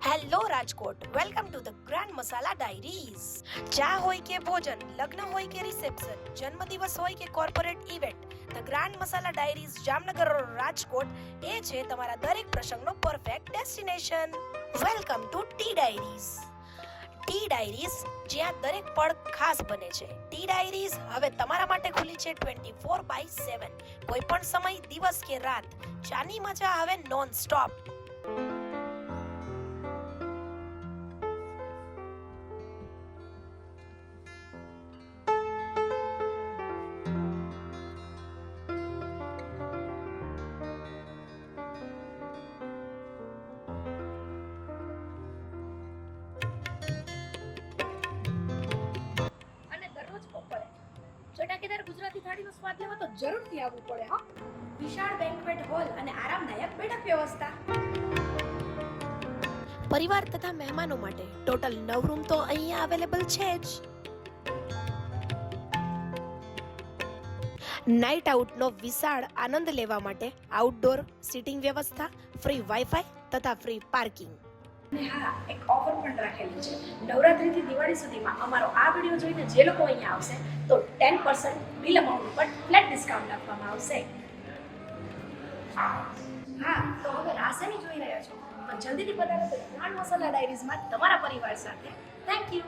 Hello Rajkot, welcome to the grand masala diaries. ચા હોય કે ભોજન, લગ્ન હોય કે રિસેપ્શન, જન્મદિવસ હોય કે corporate event, the grand masala diaries Jamnagar Rajkot એ છે તમારા દરેક પ્રસંગનો perfect destination. Welcome to T diaries. T diaries, જ્યાં દરેક પળ ખાસ બને છે. ટી ડાયરીઝ હવે તમારા માટે ખુલ્લી છે 24/7. કોઈ પણ સમય, દિવસ કે રાત, ચાની મજા હવે નોન સ્ટોપ. અને દરરોજ બપોરે ચટાકેદાર ગુજરાતી થાળીનો સ્વાદ લેવા તો જરૂરથી આવવું પડે હા. વિશાળ બેન્ક્વેટ હોલ અને આરામદાયક બેઠક વ્યવસ્થા. પરિવાર તથા મહેમાનો માટે ટોટલ 9 રૂમ તો અહીંયા અવેલેબલ છે જ. નાઇટ આઉટનો વિશાળ આનંદ લેવા માટે આઉટડોર સીટિંગ વ્યવસ્થા, ફ્રી વાઈફાઈ તથા ફ્રી પાર્કિંગ. અને હા, એક ઓફર પણ રાખેલી છે. નવરાત્રિથી દિવાળી સુધીમાં અમારો આ વિડીયો જોઈને જે લોકો અહીંયા આવશે તો 10% બિલ અમાઉન્ટ ઉપર ફ્લેટ ડિસ્કાઉન્ટ આપવામાં આવશે. હા, તો હવે રાસેની જોઈ રહ્યા છો તો જલ્દીથી પધારો તો ગ્રાન્ડ મસાલા ડાયરીઝમાં તમારા પરિવાર સાથે. Thank you.